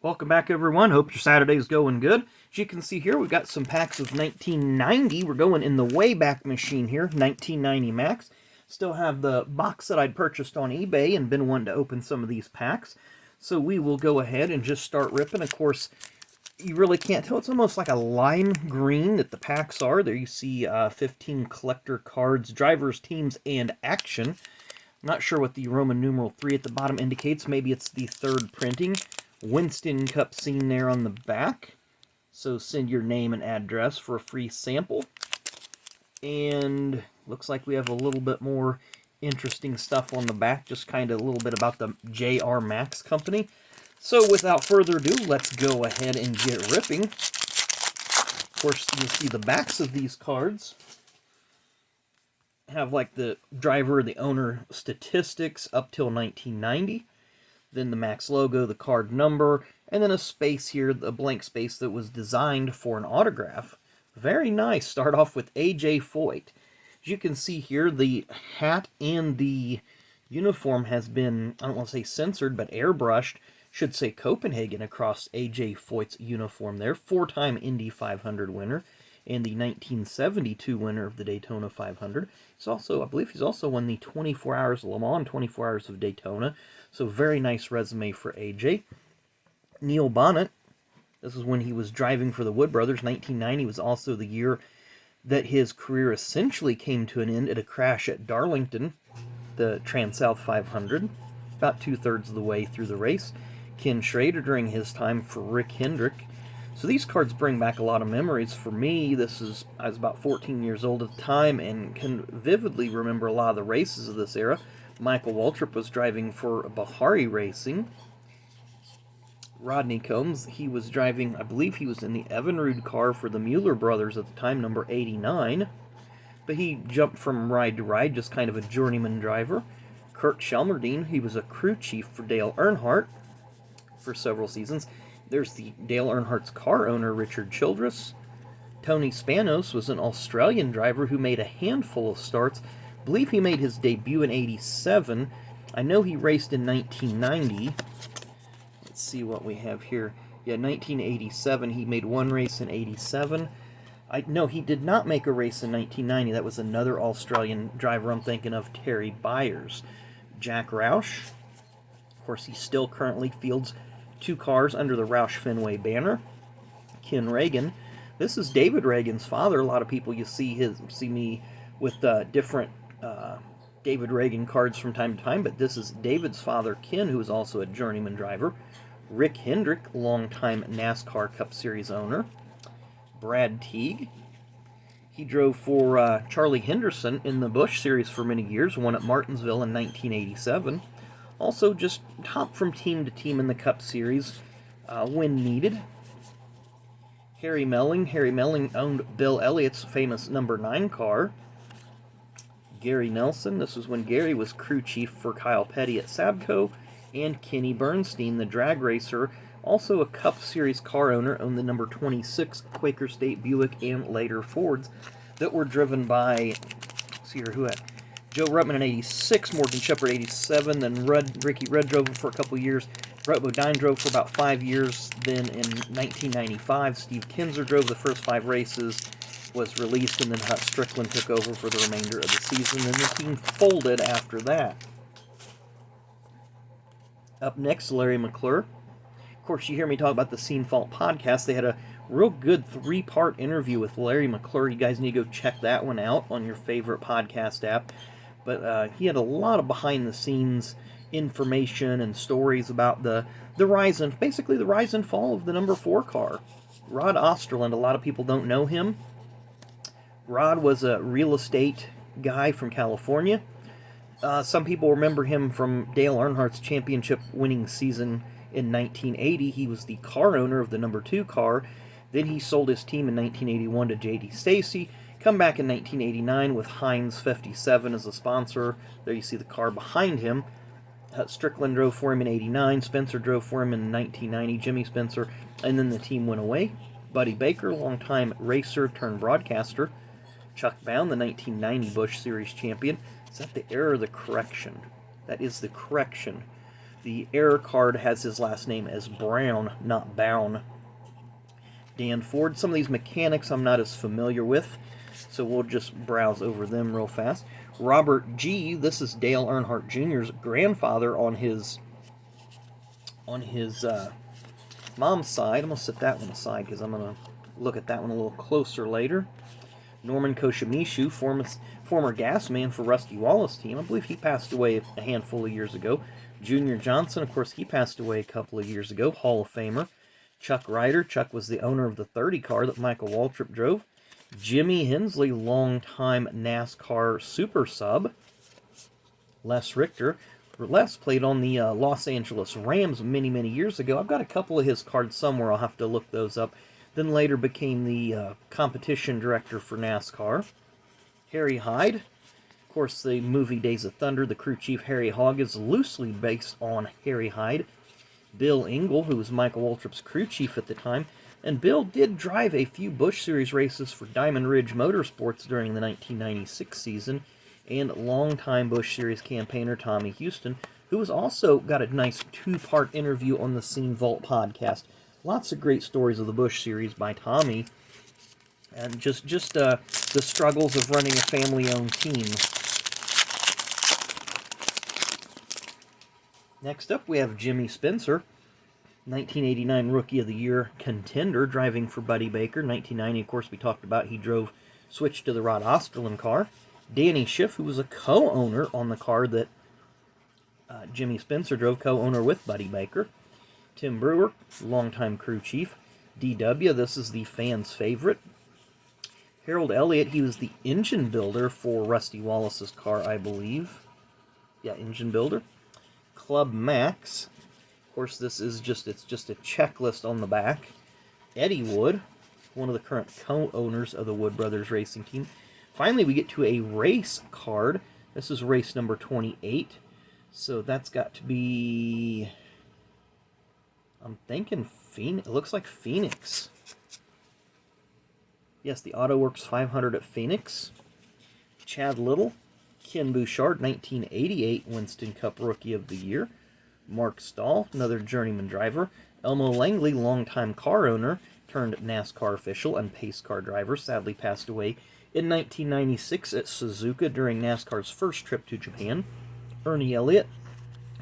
Welcome back, everyone. Hope your Saturday's going good. As you can see here, we've got some packs of 1990. We're going in the Wayback Machine here, 1990 Maxx. Still have the box that I'd purchased on eBay and been wanting to open some of these packs. So we will go ahead and just start ripping. Of course, you really can't tell. It's almost like a lime green that the packs are. There you see 15 collector cards, drivers, teams, and action. Not sure what the Roman numeral 3 at the bottom indicates. Maybe it's the third printing. Winston Cup scene there on the back. So send your name and address for a free sample. And looks like we have a little bit more interesting stuff on the back. Just kind of a little bit about the J.R. Maxx company. So without further ado, let's go ahead and get ripping. Of course, you'll see the backs of these cards have like the driver, the owner statistics up till 1990. Then the Maxx logo, the card number, and then a space here, a blank space that was designed for an autograph. Very nice. Start off with A.J. Foyt. As you can see here, the hat and the uniform has been, I don't want to say censored, but airbrushed. Should say Copenhagen across A.J. Foyt's uniform there. Four-time Indy 500 winner and the 1972 winner of the Daytona 500. He's also, I believe he's also won the 24 Hours of Le Mans, 24 Hours of Daytona. So very nice resume for AJ. Neil Bonnet, this is when he was driving for the Wood Brothers. 1990 was also the year that his career essentially came to an end at a crash at Darlington, the Trans-South 500, about two-thirds of the way through the race. Ken Schrader during his time for Rick Hendrick. So these cards bring back a lot of memories for me. I was about 14 years old at the time and can vividly remember a lot of the races of this era. Michael Waltrip was driving for Bahari Racing. Rodney Combs, he was driving, I believe he was in the Evinrude car for the Mueller brothers at the time, number 89. But he jumped from ride to ride, just kind of a journeyman driver. Kurt Shelmerdine, he was a crew chief for Dale Earnhardt for several seasons. There's the Dale Earnhardt's car owner, Richard Childress. Tony Spanos was an Australian driver who made a handful of starts. I believe he made his debut in 87. I know he raced in 1990. Let's see what we have here. Yeah, 1987. He made one race in 87. No, he did not make a race in 1990. That was another Australian driver I'm thinking of, Terry Byers. Jack Roush. Of course, he still currently fields two cars under the Roush Fenway banner. Ken Reagan. This is David Reagan's father. A lot of people you see me with different David Reagan cards from time to time, but this is David's father, Ken, who is also a journeyman driver. Rick Hendrick, longtime NASCAR Cup Series owner. Brad Teague. He drove for Charlie Henderson in the Busch Series for many years, won at Martinsville in 1987. Also just hopped from team to team in the Cup Series when needed. Harry Melling. Harry Melling owned Bill Elliott's famous number 9 car. Gary Nelson. This was when Gary was crew chief for Kyle Petty at Sabco. And Kenny Bernstein, the drag racer, also a Cup Series car owner, owned the number 26 Quaker State Buick and later Fords that were driven by, let's see here, who had Joe Ruttman in 86, Morgan Shepherd 87, then Ricky Rudd drove for a couple years. Brett Bodine drove for about 5 years. Then in 1995, Steve Kinzer drove the first 5 races, was released, and then Hut Strickland took over for the remainder of the season, and the team folded after that. Up next, Larry Mcclure. Of course, you hear me talk about the Scene Fault podcast. They had a real good 3-part interview with Larry Mcclure. You guys need to go check that one out on your favorite podcast app. But he had a lot of behind-the-scenes information and stories about the rise and basically the rise and fall of the number 4 car. Rod Osterland, a lot of people don't know him. Rod was a real estate guy from California. Some people remember him from Dale Earnhardt's championship-winning season in 1980. He was the car owner of the number 2 car. Then he sold his team in 1981 to J.D. Stacy. Come back in 1989 with Heinz 57 as a sponsor. There you see the car behind him. Strickland drove for him in 89. Spencer drove for him in 1990. Jimmy Spencer. And then the team went away. Buddy Baker, longtime racer turned broadcaster. Chuck Bound, the 1990 Busch Series champion. Is that the error or the correction? That is the correction. The error card has his last name as Brown, not Bown. Dan Ford. Some of these mechanics I'm not as familiar with, so we'll just browse over them real fast. Robert G. This is Dale Earnhardt Jr.'s grandfather on his mom's side. I'm going to set that one aside because I'm going to look at that one a little closer later. Norman Koshimishu, former gas man for Rusty Wallace' team. I believe he passed away a handful of years ago. Junior Johnson, of course, he passed away a couple of years ago. Hall of Famer. Chuck Ryder. Chuck was the owner of the 30 car that Michael Waltrip drove. Jimmy Hensley, longtime NASCAR super sub. Les Richter. Les played on the Los Angeles Rams many, many years ago. I've got a couple of his cards somewhere. I'll have to look those up. Then later became the competition director for NASCAR. Harry Hyde. Of course, the movie Days of Thunder, the crew chief Harry Hogg is loosely based on Harry Hyde. Bill Engel, who was Michael Waltrip's crew chief at the time. And Bill did drive a few Busch Series races for Diamond Ridge Motorsports during the 1996 season. And longtime Busch Series campaigner Tommy Houston, who has also got a nice two-part interview on the Scene Vault podcast. Lots of great stories of the Busch Series by Tommy. And just the struggles of running a family-owned team. Next up, we have Jimmy Spencer, 1989 Rookie of the Year contender, driving for Buddy Baker. 1990, of course, we talked about he switched to the Rod Osterlin car. Danny Schiff, who was a co-owner on the car that Jimmy Spencer drove, co-owner with Buddy Baker. Tim Brewer, longtime crew chief. DW, this is the fans' favorite. Harold Elliott, he was the engine builder for Rusty Wallace's car, I believe. Yeah, engine builder. Club Max. Of course, this is just a checklist on the back. Eddie Wood, one of the current co-owners of the Wood Brothers racing team. Finally, we get to a race card. This is race number 28. So that's got to be, I'm thinking Phoenix. It looks like Phoenix. Yes, the AutoWorks 500 at Phoenix. Chad Little. Ken Bouchard, 1988 Winston Cup Rookie of the Year. Mark Stahl, another journeyman driver. Elmo Langley, longtime car owner, turned NASCAR official and pace car driver, sadly passed away in 1996 at Suzuka during NASCAR's first trip to Japan. Ernie Elliott,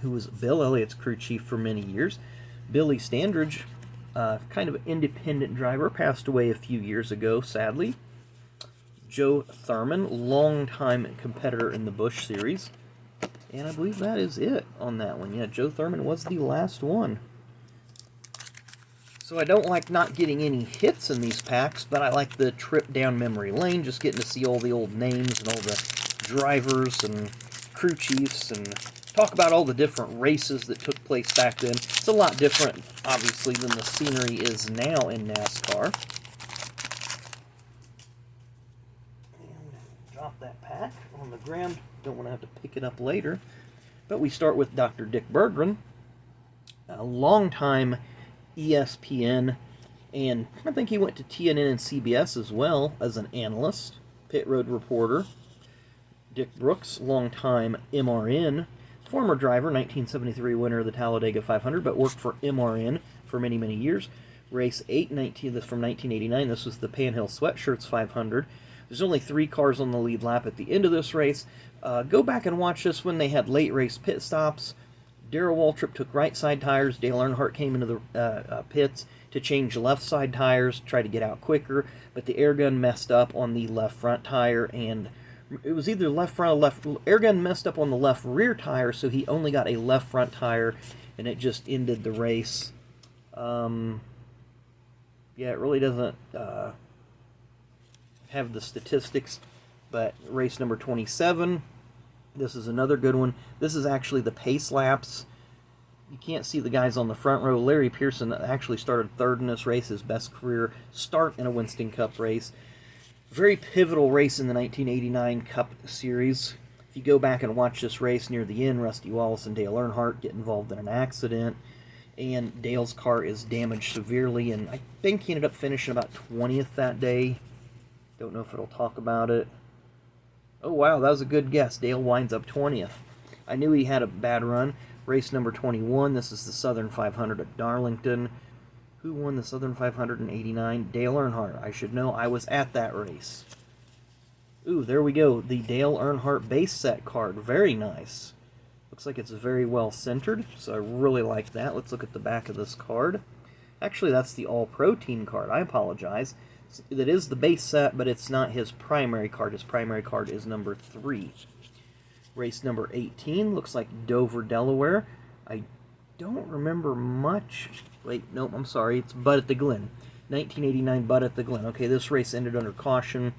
who was Bill Elliott's crew chief for many years. Billy Standridge, kind of an independent driver, passed away a few years ago, sadly. Joe Thurman, longtime competitor in the Busch Series. And I believe that is it on that one. Yeah, Joe Thurman was the last one. So I don't like not getting any hits in these packs, but I like the trip down memory lane, just getting to see all the old names and all the drivers and crew chiefs and talk about all the different races that took place back then. It's a lot different, obviously, than the scenery is now in NASCAR. Drop that pack on the ground. Don't want to have to pick it up later. But we start with Dr. Dick Berggren, a longtime ESPN, and I think he went to TNN and CBS as well as an analyst, pit road reporter. Dick Brooks, longtime MRN, former driver, 1973 winner of the Talladega 500, but worked for MRN for many, many years. Race 8, from 1989. This was the Panhill Sweatshirts 500. There's only 3 cars on the lead lap at the end of this race. Go back and watch this when they had late race pit stops. Darrell Waltrip took right side tires. Dale Earnhardt came into the pits to change left side tires, try to get out quicker, but the air gun messed up on the left front tire, and it was either left front or left. Air gun messed up on the left rear tire, so he only got a left front tire, and it just ended the race. Yeah, it really doesn't have the statistics, but race number 27, this is another good one. This is actually the pace laps. You can't see the guys on the front row. Larry Pearson actually started third in this race, his best career start in a Winston Cup race. Very pivotal race in the 1989 Cup Series. If you go back and watch this race near the end, Rusty Wallace and Dale Earnhardt get involved in an accident, and Dale's car is damaged severely, and I think he ended up finishing about 20th that day. Don't know if it'll talk about it. Oh, wow, that was a good guess. Dale winds up 20th. I knew he had a bad run. Race number 21, this is the Southern 500 at Darlington. Who won the Southern 500 in '89? Dale Earnhardt. I should know. I was at that race. Ooh, there we go. The Dale Earnhardt base set card. Very nice. Looks like it's very well centered, so I really like that. Let's look at the back of this card. Actually, that's the All-Pro Team card. I apologize. That is the base set, but it's not his primary card. His primary card is number 3. Race number 18. Looks like Dover, Delaware. I don't remember much. Wait, nope, I'm sorry. It's Bud at the Glen. 1989 Bud at the Glen. Okay, this race ended under caution.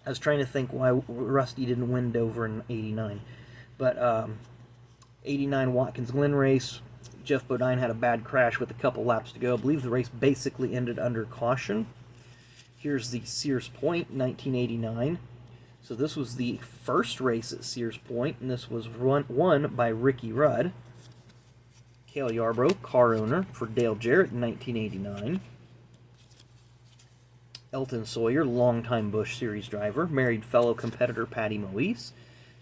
I was trying to think why Rusty didn't win Dover in '89. But 89 Watkins Glen race, Jeff Bodine had a bad crash with a couple laps to go. I believe the race basically ended under caution. Here's the Sears Point, 1989. So this was the first race at Sears Point, and this was won by Ricky Rudd. Cale Yarborough, car owner for Dale Jarrett in 1989. Elton Sawyer, longtime Busch Series driver, married fellow competitor Patty Moise.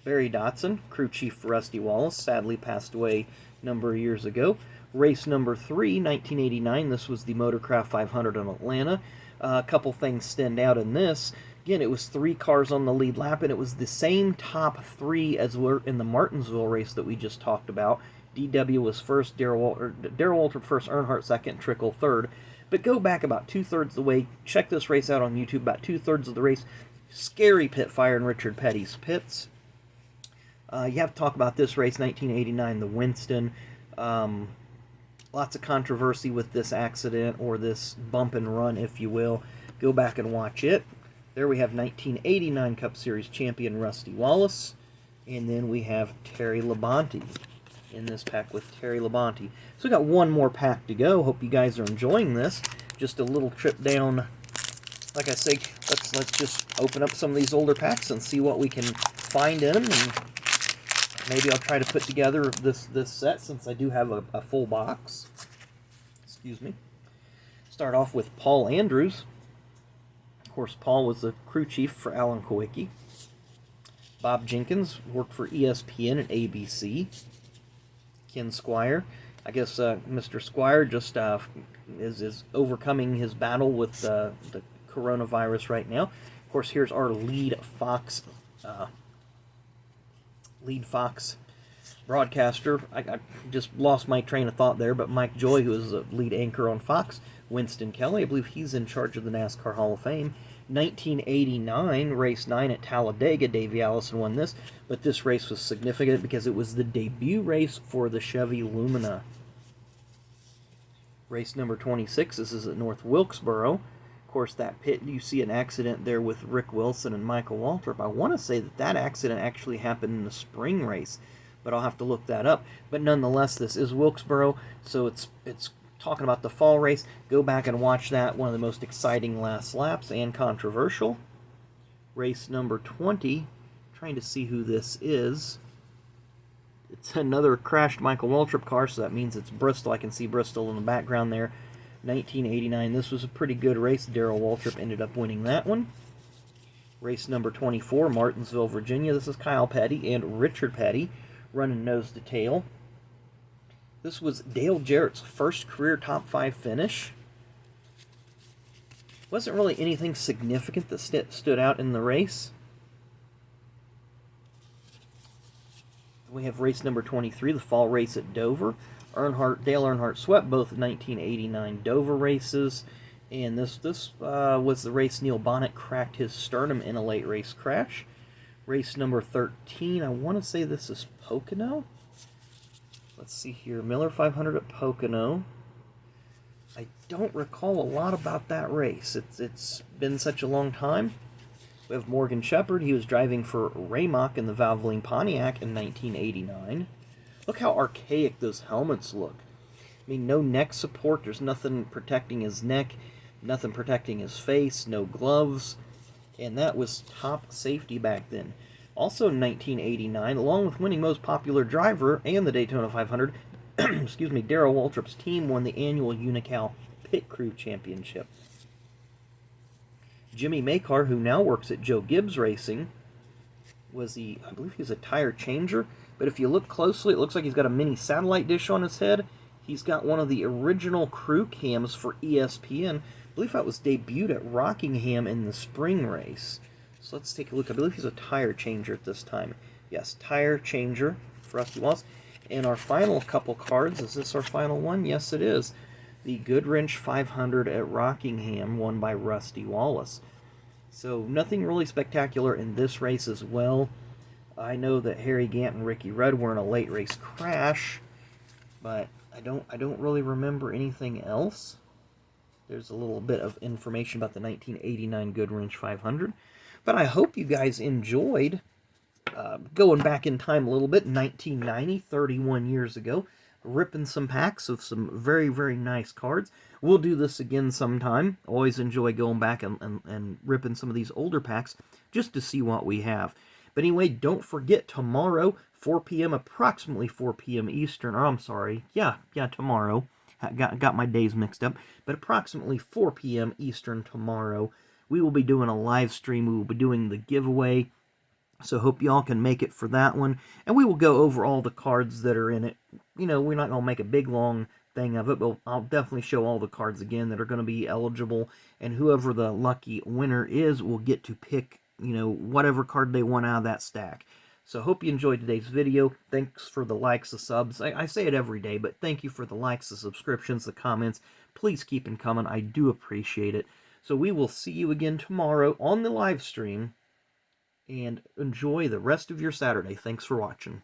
Barry Dotson, crew chief for Rusty Wallace, sadly passed away a number of years ago. Race number 3, 1989. This was the Motorcraft 500 in Atlanta. A couple things stand out in this. Again, it was 3 cars on the lead lap, and it was the same top 3 as were in the Martinsville race that we just talked about. DW was first, Darrell Waltrip first, Earnhardt second, Trickle third. But go back about 2/3 of the way. Check this race out on YouTube. About 2/3 of the race. Scary pit fire in Richard Petty's pits. You have to talk about this race, 1989, the Winston. Lots of controversy with this accident, or this bump and run, if you will. Go back and watch it. There we have 1989 Cup Series champion Rusty Wallace. And then we have Terry Labonte in this pack with Terry Labonte. So we got one more pack to go. Hope you guys are enjoying this. Just a little trip down. Like I say, let's just open up some of these older packs and see what we can find in them. And maybe I'll try to put together this set, since I do have a full box. Excuse me. Start off with Paul Andrews. Of course, Paul was the crew chief for Alan Kowicki. Bob Jenkins worked for ESPN and ABC. Ken Squire. I guess Mr. Squire just is overcoming his battle with the coronavirus right now. Of course, here's our lead Fox broadcaster. I just lost my train of thought there, but Mike Joy, who is the lead anchor on Fox. Winston Kelly, I believe he's in charge of the NASCAR Hall of Fame. 1989, race 9 at Talladega. Davey Allison won this, but this race was significant because it was the debut race for the Chevy Lumina. Race number 26, this is at North Wilkesboro. Of course, that pit, you see an accident there with Rick Wilson and Michael Waltrip. I want to say that accident actually happened in the spring race, but I'll have to look that up. But nonetheless, this is Wilkesboro, so it's talking about the fall race. Go back and watch that. One of the most exciting last laps and controversial. Race number 20. Trying to see who this is. It's another crashed Michael Waltrip car, so that means it's Bristol. I can see Bristol in the background there. 1989. This was a pretty good race. Darrell Waltrip ended up winning that one. Race number 24, Martinsville, Virginia. This is Kyle Petty and Richard Petty running nose to tail. This was Dale Jarrett's first career top 5 finish. Wasn't really anything significant that stood out in the race. We have race number 23, the fall race at Dover. Dale Earnhardt swept both 1989 Dover races, and this was the race Neil Bonnet cracked his sternum in a late race crash. Race number 13, I want to say this is Pocono. Let's see here, Miller 500 at Pocono. I don't recall a lot about that race. It's been such a long time. We have Morgan Shepherd. He was driving for Raymock in the Valvoline Pontiac in 1989. Look how archaic those helmets look. I mean, no neck support. There's nothing protecting his neck, nothing protecting his face, no gloves. And that was top safety back then. Also in 1989, along with winning most popular driver and the Daytona 500, excuse me, Darrell Waltrip's team won the annual Unocal Pit Crew Championship. Jimmy Makar, who now works at Joe Gibbs Racing, I believe he was a tire changer, but But if you look closely, it looks like he's got a mini satellite dish on his head. He's got one of the original crew cams for ESPN. I believe that was debuted at Rockingham in the spring race. So let's take a look. I believe he's a tire changer at this time. Yes, tire changer for Rusty Wallace. And our final couple cards, is this our final one? Yes, it is. The Goodwrench 500 at Rockingham, won by Rusty Wallace. So nothing really spectacular in this race as well. I know that Harry Gant and Ricky Rudd were in a late race crash, but I don't really remember anything else. There's a little bit of information about the 1989 Goodwrench 500. But I hope you guys enjoyed going back in time a little bit, 1990, 31 years ago, ripping some packs of some very, very nice cards. We'll do this again sometime. Always enjoy going back and ripping some of these older packs just to see what we have. But anyway, don't forget tomorrow, 4 p.m., approximately 4 p.m. Eastern, or I'm sorry, yeah, tomorrow. Got my days mixed up, but approximately 4 p.m. Eastern tomorrow, we will be doing a live stream. We will be doing the giveaway, so hope y'all can make it for that one, and we will go over all the cards that are in it. You know, we're not going to make a big, long thing of it, but I'll definitely show all the cards again that are going to be eligible, and whoever the lucky winner is will get to pick, you know, whatever card they want out of that stack. So hope you enjoyed today's video. Thanks for the likes, the subs. I say it every day, but thank you for the likes, the subscriptions, the comments. Please keep them coming. I do appreciate it. So we will see you again tomorrow on the live stream, and enjoy the rest of your Saturday. Thanks for watching.